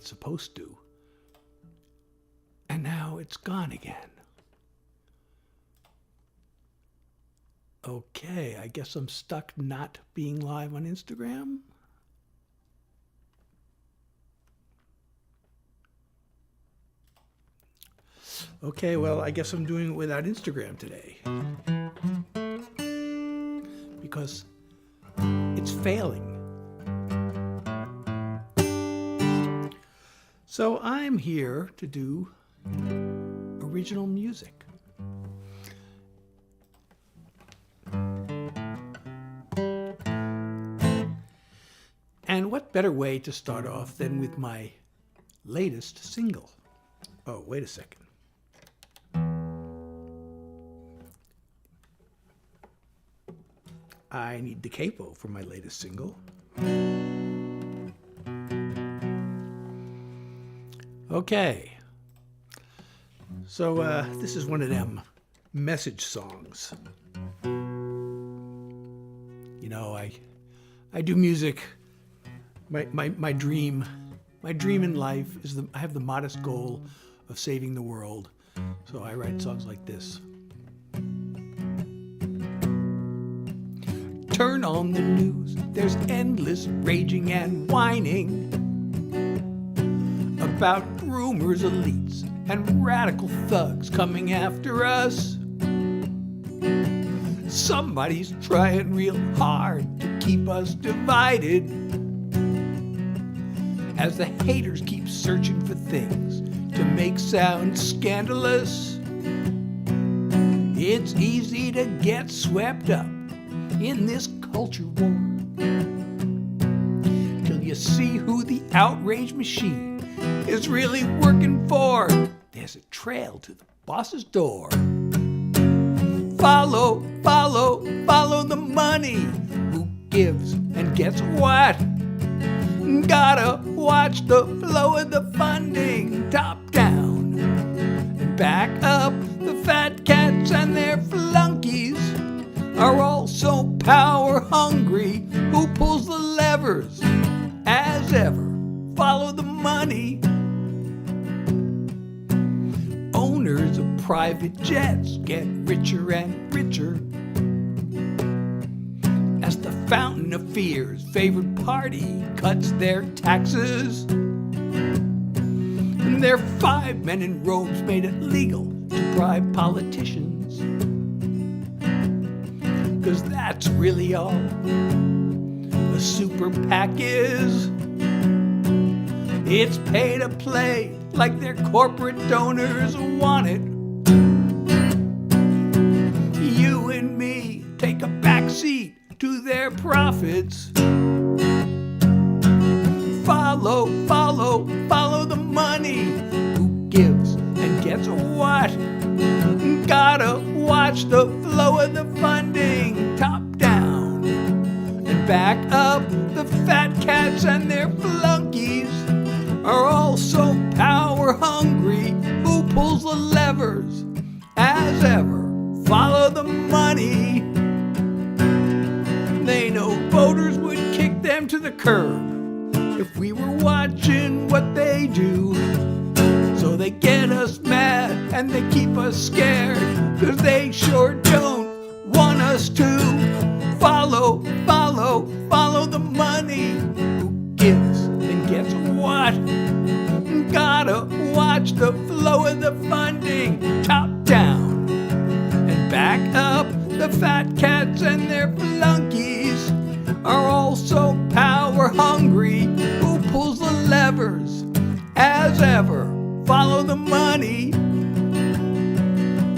it's supposed to. And now it's gone again. Okay, I guess I'm stuck not being live on Instagram. Okay, well, I guess I'm doing it without Instagram today. Because it's failing. So I'm here to do original music. And what better way to start off than with my latest single? Oh, wait a second. I need the capo for my latest single. Okay. So this is one of them message songs. You know, I do music. My dream in life is I have the modest goal of saving the world. So I write songs like this. Turn on the news, there's endless raging and whining about groomers, elites, and radical thugs coming after us. Somebody's trying real hard to keep us divided as the haters keep searching for things to make sound scandalous. It's easy to get swept up in this culture war till you see who the outrage machine is really working for. There's a trail to the boss's door. Follow, follow, follow the money. Who gives and gets what? Gotta watch the flow of the funding, top down and back up. The fat cats and their flunkies are all so power hungry. Who pulls the levers? As ever, follow the money. Owners of private jets get richer and richer as the fountain of fear's favored party cuts their taxes. And their 5 men in robes made it legal to bribe politicians. 'Cause that's really all a super PAC is. It's pay to play like their corporate donors want it. You and me take a backseat to their profits. Follow, follow, follow the money. Who gives and gets what? Gotta watch the flow of the funding, top down and back up. The fat cats and their flunkies are all so power hungry. Who pulls the levers? As ever, follow the money. They know voters would kick them to the curb if we were watching what they do. So they get us mad and they keep us scared, 'cause they sure don't want us to. Follow, follow, follow the money. Who gives and gets what? Gotta watch the flow of the funding, top down and back up. The fat cats and their flunkies are all so power hungry. Who pulls the levers? As ever, follow the money.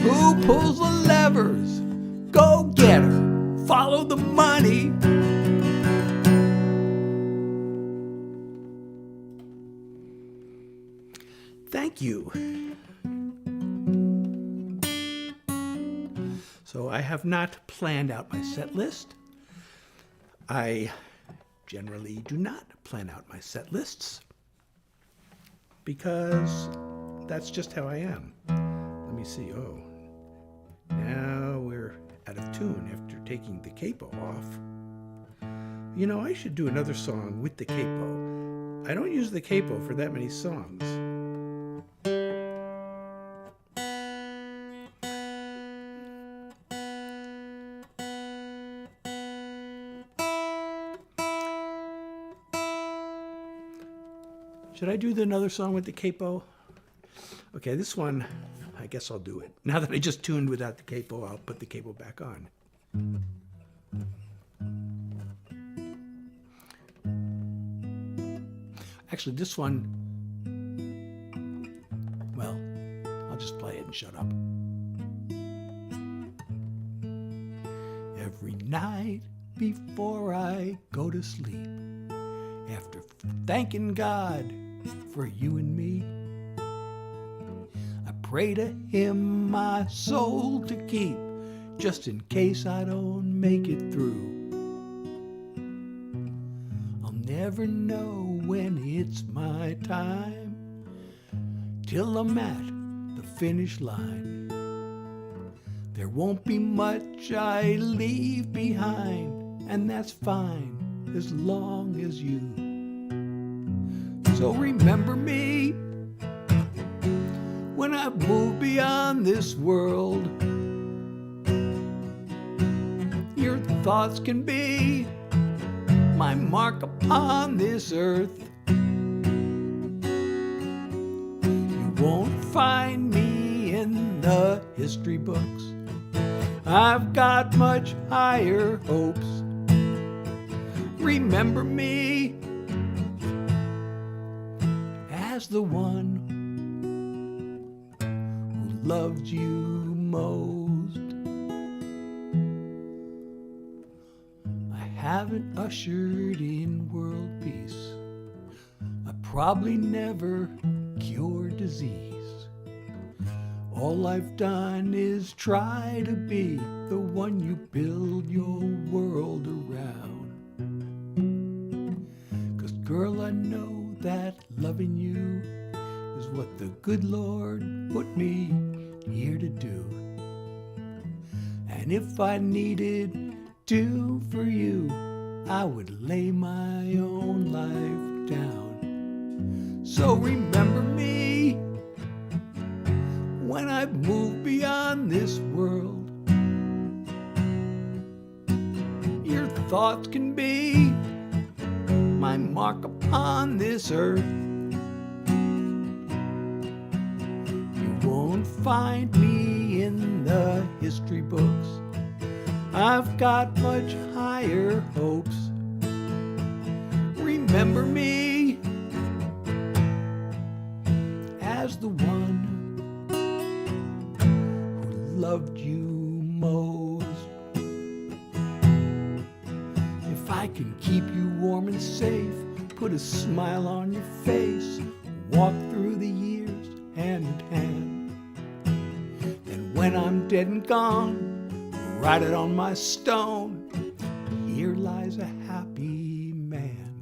Who pulls the levers? Go get her. Follow the money. Thank you. So I have not planned out my set list. I generally do not plan out my set lists because that's just how I am. Let me see. Oh, now we're out of tune after taking the capo off. You know, I should do another song with the capo. I don't use the capo for that many songs. Should I do another song with the capo? Okay, this one, I guess I'll do it. Now that I just tuned without the capo, I'll put the capo back on. Actually, this one, well, I'll just play it and shut up. Every night before I go to sleep, after thanking God for you and me, I pray to Him my soul to keep, just in case I don't make it through. I'll never know when it's my time, till I'm at the finish line. There won't be much I leave behind, and that's fine as long as you. So remember me when I move beyond this world. Your thoughts can be my mark upon this earth. You won't find me in the history books. I've got much higher hopes. Remember me as the one who loved you most. I haven't ushered in world peace. I probably never cured disease. All I've done is try to be the one you build your world around. 'Cause girl, I know that loving you is what the good Lord put me here to do. And if I needed to for you, I would lay my own life down. So remember me when I've moved beyond this world. Your thoughts can be my mark upon this earth. You won't find me in the history books. I've got much higher hopes. Remember me as the one who loved you most. If I can keep you warm and safe, put a smile on your face, walk through the years hand in hand, and when I'm dead and gone, write it on my stone, here lies a happy man.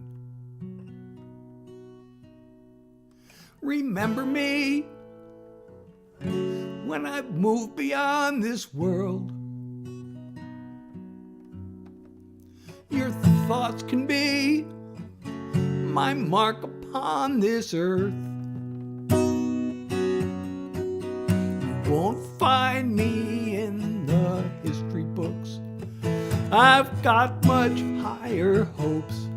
Remember me when I've moved beyond this world. Your thoughts can be my mark upon this earth. You won't find me in the history books. I've got much higher hopes.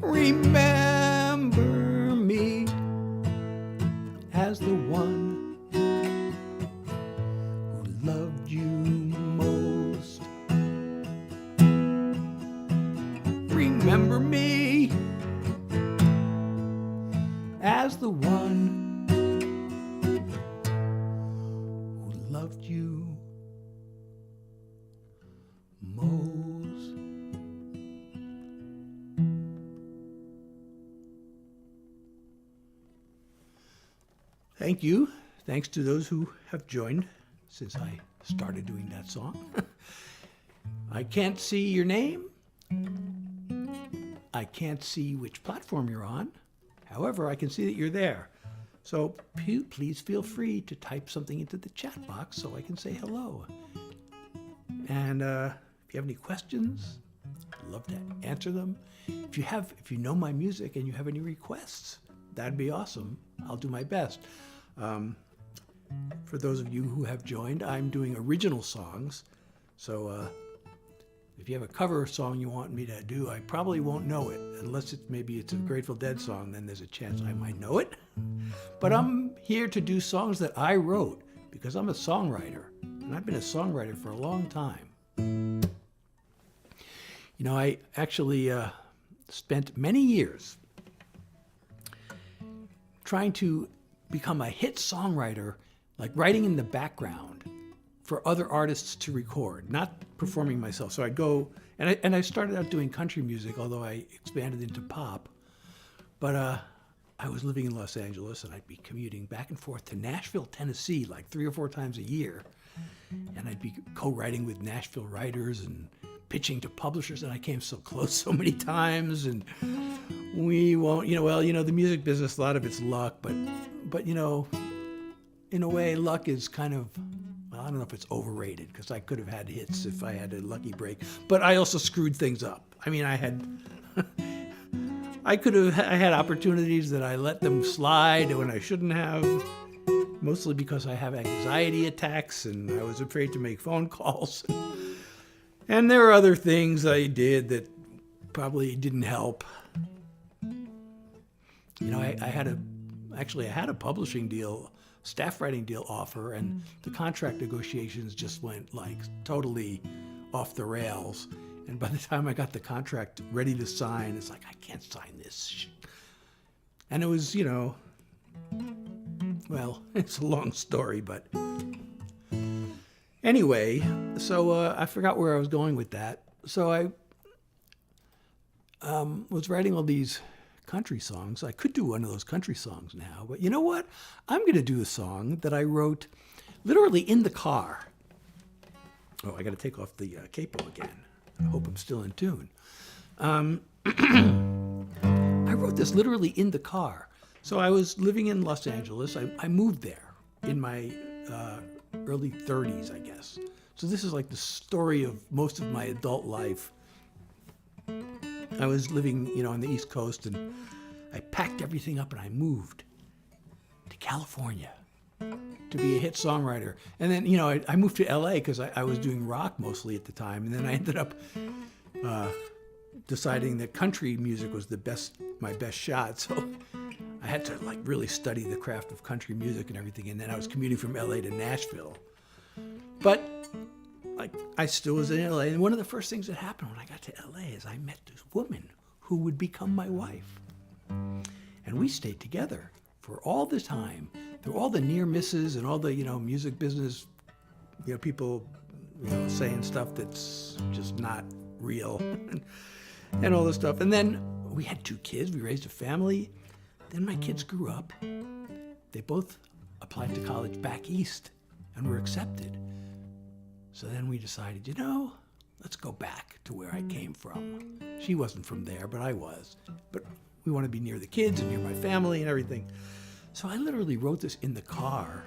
Remember me as the one who loved you most. Remember me as the one who loved you most. Thank you. Thanks to those who have joined since I started doing that song. I can't see your name. I can't see which platform you're on. However, I can see that you're there. So please feel free to type something into the chat box so I can say hello. And if you have any questions, love to answer them. If you know my music and you have any requests, that'd be awesome. I'll do my best. For those of you who have joined, I'm doing original songs. So if you have a cover song you want me to do, I probably won't know it. Unless maybe it's a Grateful Dead song, then there's a chance I might know it. But I'm here to do songs that I wrote because I'm a songwriter. And I've been a songwriter for a long time. You know, I actually spent many years trying to become a hit songwriter, like writing in the background for other artists to record, not performing myself. So I'd go, and I started out doing country music, although I expanded into pop. But I was living in Los Angeles, and I'd be commuting back and forth to Nashville, Tennessee, like 3 or 4 times a year. And I'd be co-writing with Nashville writers and pitching to publishers, and I came so close so many times. And we won't, the music business, a lot of it's luck, but in a way, luck is kind of, well, I don't know if it's overrated, because I could have had hits if I had a lucky break, but I also screwed things up. I mean, I had opportunities that I let them slide when I shouldn't have, mostly because I have anxiety attacks and I was afraid to make phone calls. And there are other things I did that probably didn't help. I had a publishing deal, staff writing deal offer, and the contract negotiations just went like totally off the rails. And by the time I got the contract ready to sign, it's like, I can't sign this. And it was, well, it's a long story, but anyway, so I forgot where I was going with that. So I was writing all these country songs. I could do one of those country songs now, but you know what? I'm going to do a song that I wrote literally in the car. Oh, I got to take off the capo again. I hope I'm still in tune. I wrote this literally in the car. So I was living in Los Angeles. I moved there in my early 30s, I guess. So this is like the story of most of my adult life. I was living, on the East Coast, and I packed everything up and I moved to California to be a hit songwriter. And then, I moved to LA because I was doing rock mostly at the time. And then I ended up deciding that country music was my best shot. So I had to really study the craft of country music and everything. And then I was commuting from LA to Nashville. But I still was in LA. And one of the first things that happened when I got to LA is I met this woman who would become my wife. And we stayed together for all the time, through all the near misses and all the, music business, people, saying stuff that's just not real and all this stuff. And then we had 2 kids. We raised a family. Then my kids grew up. They both applied to college back east and were accepted. So then we decided, let's go back to where I came from. She wasn't from there, but I was. But we want to be near the kids and near my family and everything. So I literally wrote this in the car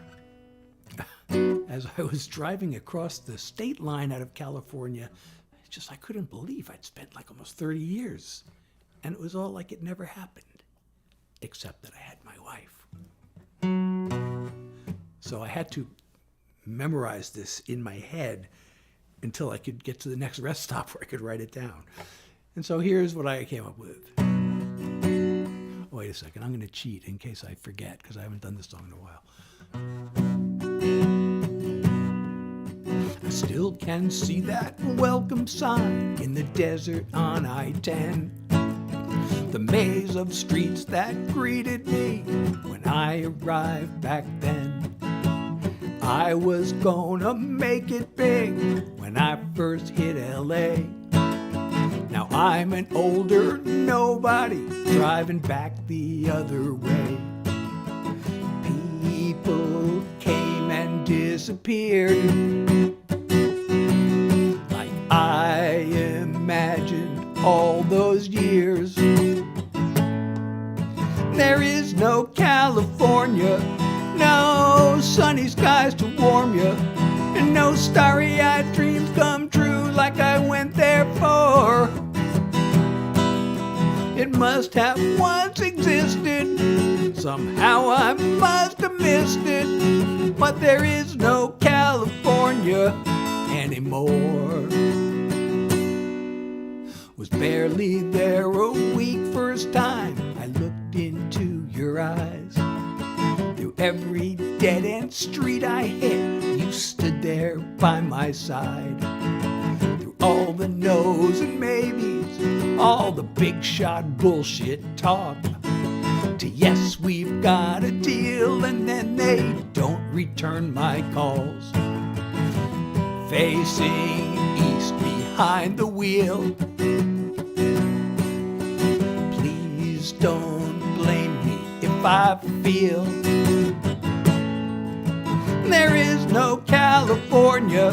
as I was driving across the state line out of California. It's just, I couldn't believe I'd spent almost 30 years. And it was all like it never happened, except that I had my wife. So I had to memorize this in my head until I could get to the next rest stop where I could write it down. And so here's what I came up with. Wait a second, I'm going to cheat in case I forget, because I haven't done this song in a while. I still can see that welcome sign in the desert on I-10. The maze of streets that greeted me when I arrived back then. I was gonna make it big when I first hit LA. Now I'm an older nobody driving back the other way. People came and disappeared like I imagined all those years. There is no California, no sunny skies to warm you, and no starry-eyed dreams come true like I went there for. It must have once existed. Somehow I must have missed it. But there is no California anymore. Was barely there a week first time I looked into your eyes. Through every dead-end street I hit, you stood there by my side. Through all the no's and maybes, all the big shot bullshit talk, to yes, we've got a deal, and then they don't return my calls. Facing east behind the wheel, please don't blame me if I feel there is no California,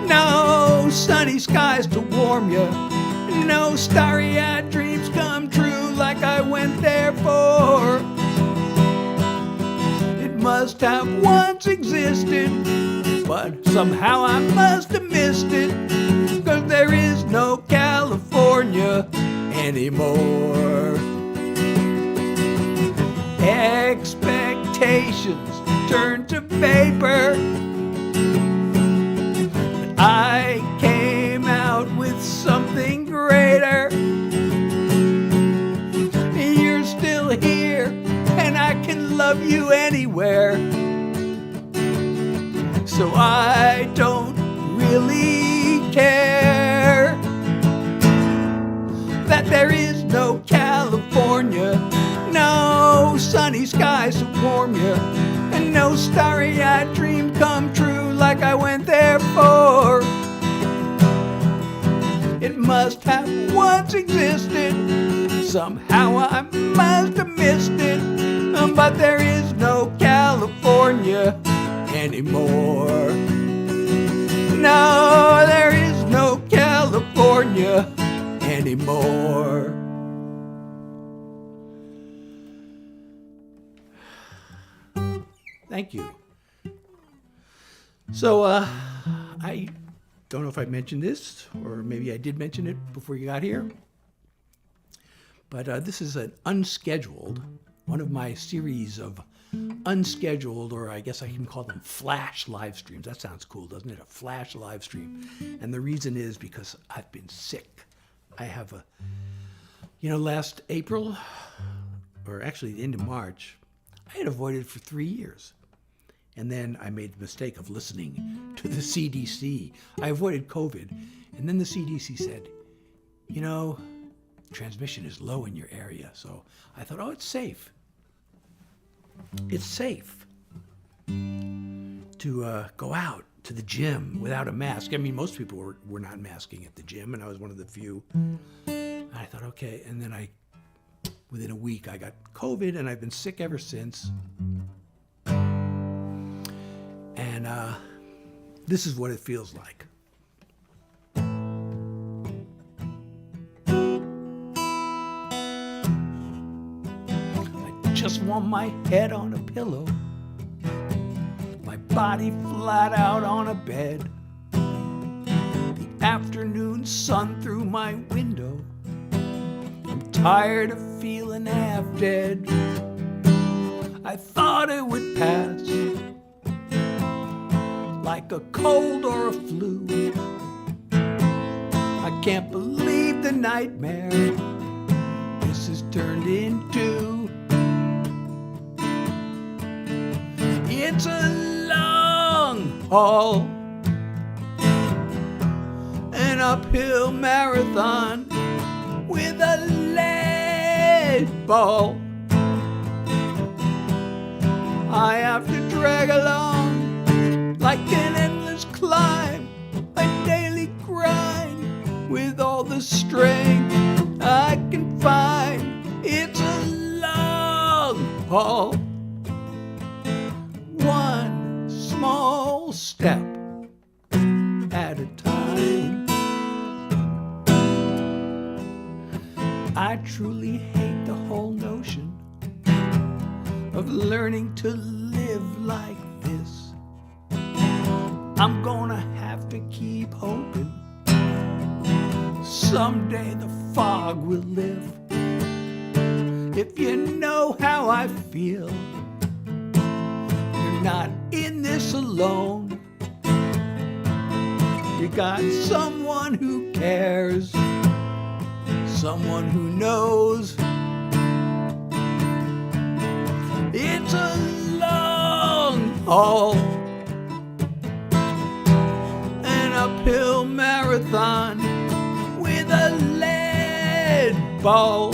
no sunny skies to warm you, no starry-eyed dreams come true like I went there for. It must have once existed, but somehow I must have missed it, 'cause there is no California anymore. Expectations turn to vapor, but I came out with something greater. You're still here, and I can love you anywhere. So I don't really care that there is no California, no sunny skies to warm you, and no starry-eyed dream come true like I went there for. It must have once existed, somehow I must have missed it, but there is no California anymore. No, there is no California anymore. Thank you. So, I don't know if I mentioned this, or maybe I did mention it before you got here, but this is an unscheduled, one of my series of unscheduled, or I guess I can call them flash live streams. That sounds cool, doesn't it? A flash live stream. And the reason is because I've been sick. I have last April, or actually the end of March, I had avoided for 3 years. And then I made the mistake of listening to the CDC. I avoided COVID. And then the CDC said, transmission is low in your area. So I thought, it's safe. It's safe to go out to the gym without a mask. I mean, most people were not masking at the gym, and I was one of the few. I thought, okay. And then within a week, I got COVID, and I've been sick ever since. And this is what it feels like. I just want my head on a pillow, my body flat out on a bed, the afternoon sun through my window. I'm tired of feeling half dead. I thought it would pass like a cold or a flu. I can't believe the nightmare this has turned into. It's a long haul, an uphill marathon with a lead ball. I have to drag along like an endless climb, a daily grind with all the strength I can find. It's a long haul, one small step at a time. I truly hate the whole notion of learning to live like this. I'm gonna have to keep hoping someday the fog will lift If you know how I feel, you're not in this alone. You got someone who cares, someone who knows. It's a long haul, an uphill marathon with a lead ball.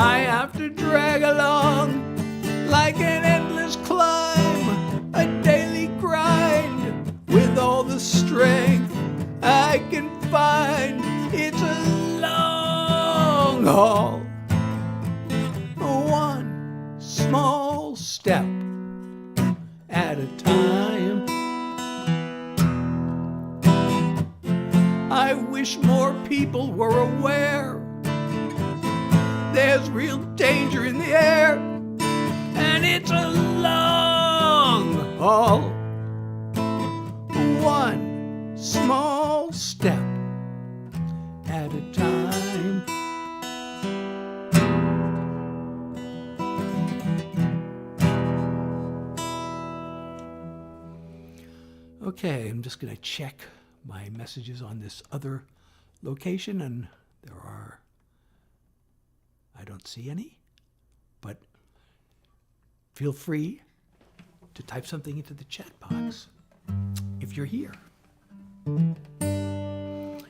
I have to drag along like an endless climb, a daily grind with all the strength I can find. It's a long haul, one small step at a time. I wish more people were aware there's real danger in the air, and it's a long haul, one small step at a time. Okay, I'm just going to check my messages on this other location, and I don't see any, but feel free to type something into the chat box if you're here. And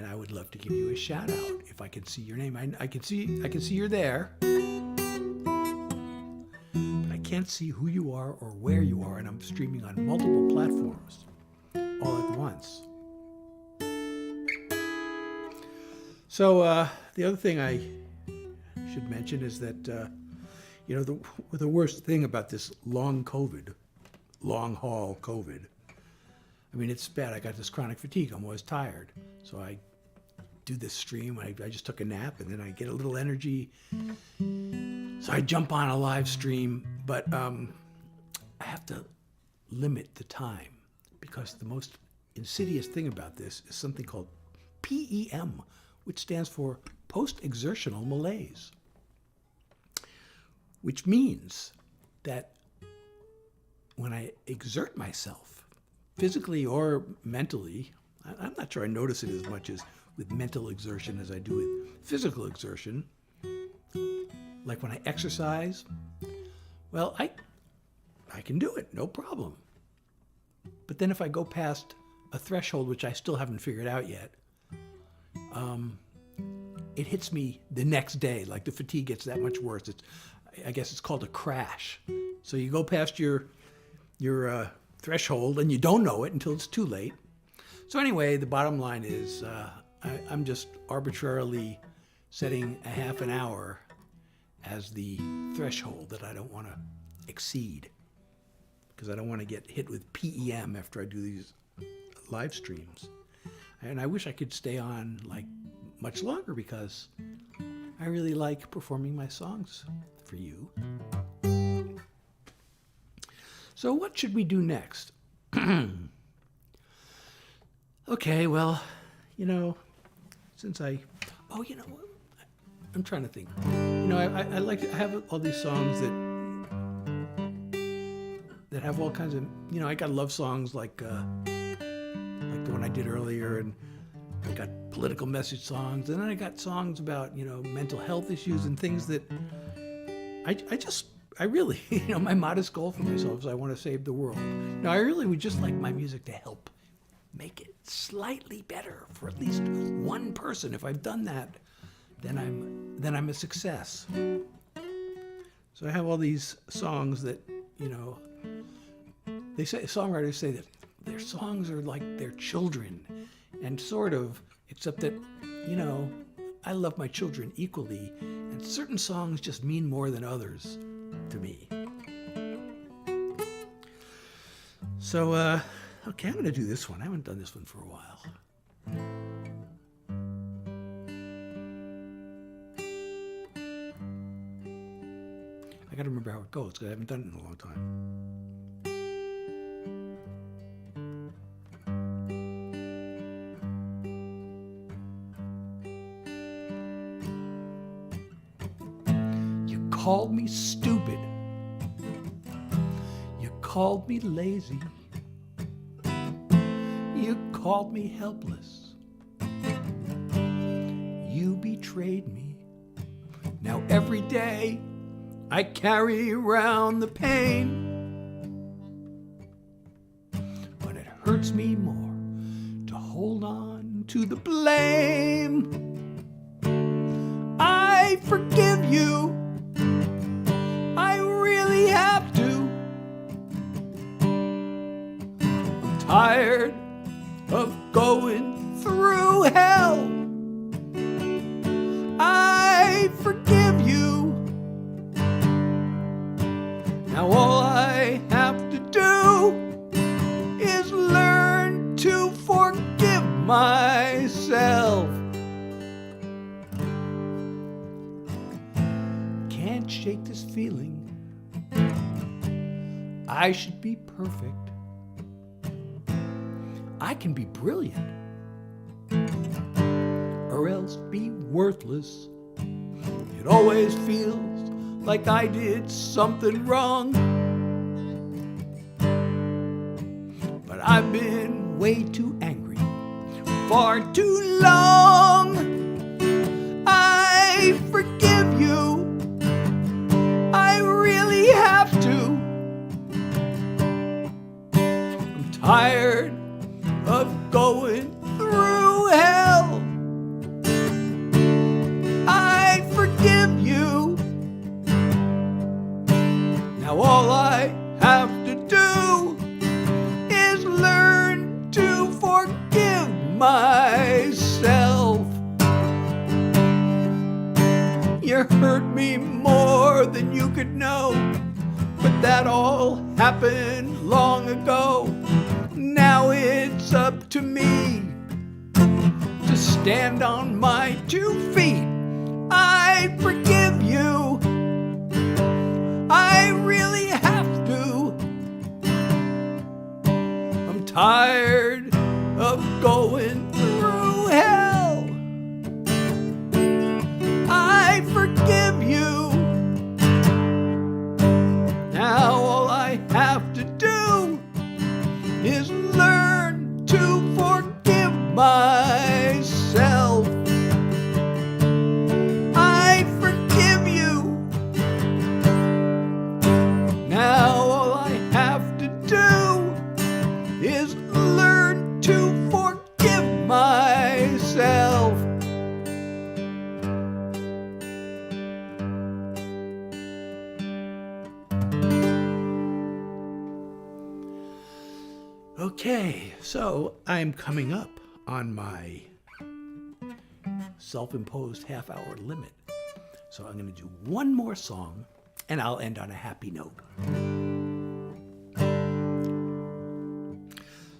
I would love to give you a shout out if I can see your name. I can see you're there, but I can't see who you are or where you are, and I'm streaming on multiple platforms all at once. So the other thing I should mention is that the worst thing about this long haul COVID, I mean, it's bad. I got this chronic fatigue. I'm always tired, so I do this stream. I just took a nap, and then I get a little energy, so I jump on a live stream. But I have to limit the time, because the most insidious thing about this is something called PEM, which stands for post-exertional malaise, which means that when I exert myself, physically or mentally, I'm not sure I notice it as much as with mental exertion as I do with physical exertion. Like when I exercise, well, I can do it, no problem. But then if I go past a threshold, which I still haven't figured out yet, it hits me the next day. Like the fatigue gets that much worse. I guess it's called a crash. So you go past your threshold and you don't know it until it's too late. So anyway, the bottom line is I'm just arbitrarily setting a half an hour as the threshold that I don't want to exceed, because I don't want to get hit with PEM after I do these live streams. And I wish I could stay on like much longer, because I really like performing my songs for you. So what should we do next? Okay, well, since I'm trying to think. I like to have all these songs that have all kinds of, I got love songs like the one I did earlier, and I got political message songs, and then I got songs about, mental health issues and things that I really, my modest goal for myself is I want to save the world. Now, I really would just like my music to help make it slightly better for at least one person. If I've done that, then I'm a success. So I have all these songs that, songwriters say that their songs are like their children, and sort of, except that, I love my children equally, and certain songs just mean more than others to me. So, okay, I'm going to do this one. I haven't done this one for a while. I got to remember how it goes, because I haven't done it in a long time. called me stupid. You called me lazy. You called me helpless. You betrayed me. Now every day I carry around the pain. But it hurts me more to hold on to the blame. I forgive you. I really have to. I'm tired of going through hell. I forgive you. Now all I have to do is learn to forgive myself. Can't shake this feeling. I should be perfect. I can be brilliant, or else be worthless. It always feels like I did something wrong. But I've been way too angry, far too long. I forgive you. I really have to. I'm tired of going through hell. I forgive you. Now all I have to do is learn to forgive myself. You hurt me more than you could know, but that all happened long ago. Now it's up to me to stand on my 2 feet. I forgive you. I really have to. I'm tired of going through hell. I forgive you. Now all I have to do is learn to forgive myself. I forgive you. Now all I have to do is learn to forgive myself. Okay, so I'm coming up on my self-imposed half-hour limit. So I'm going to do one more song, and I'll end on a happy note.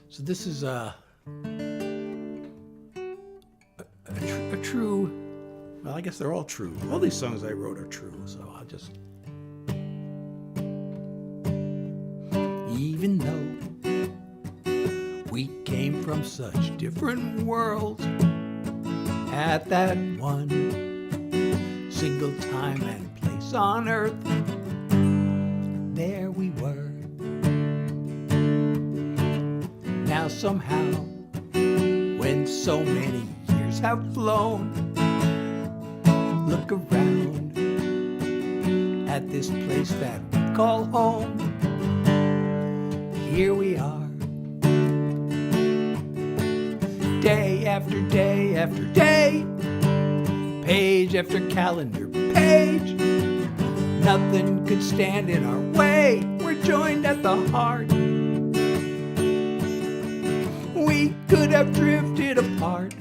So this is a true, well, I guess they're all true. All these songs I wrote are true, so I'll just... Even though we came from such different worlds, at that one single time and place on earth, there we were. Now somehow, when so many years have flown, look around at this place that we call home. Here we are, day after day after day, page after calendar page. Nothing could stand in our way. We're joined at the heart. We could have drifted apart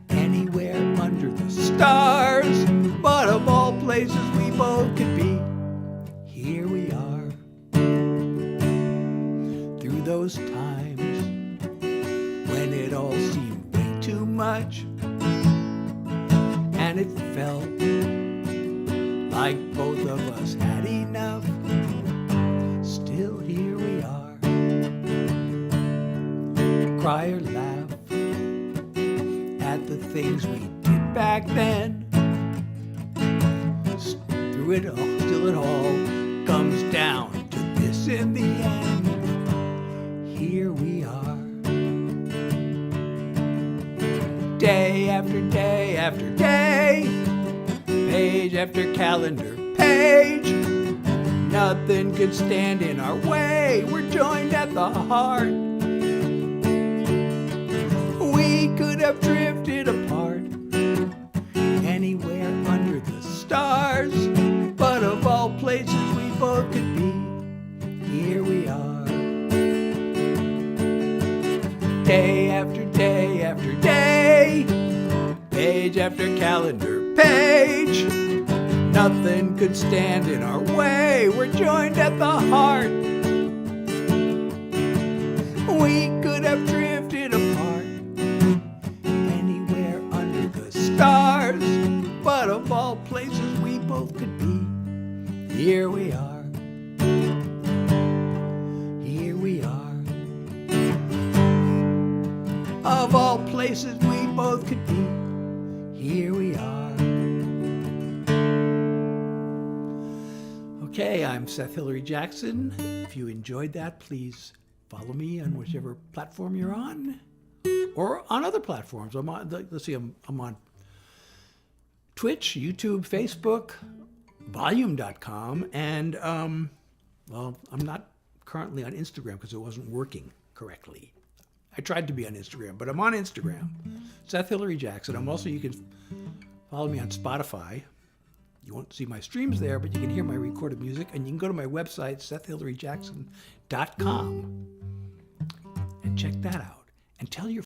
anywhere under the stars, but of all places we both could be, here we are. Through those times when it all seemed way too much, and it felt like both of us had enough, still here we are. Cry or laugh at the things we did back then. Through through it all, still it all comes down to this in the end. Here we are, day after day after day, page after calendar page. Nothing could stand in our way. We're joined at the heart. We could have drifted apart anywhere under the stars, but of all places we both could be, here we are. Day after day after day, page after calendar page. Nothing could stand in our way. We're joined at the heart. We could have drifted apart anywhere under the stars, but of all places we both could be, here we are. Here we are. Of all places we both could be, here we are. Okay, I'm Seth Hilary Jackson. If you enjoyed that, please follow me on whichever platform you're on, or on other platforms. I'm on Twitch, YouTube, Facebook, Volume.com, and I'm not currently on Instagram because it wasn't working correctly. I tried to be on Instagram, but I'm on Instagram, Seth Hilary Jackson. You can follow me on Spotify. You won't see my streams there, but you can hear my recorded music, and you can go to my website, SethHilaryJackson.com, and check that out. And tell your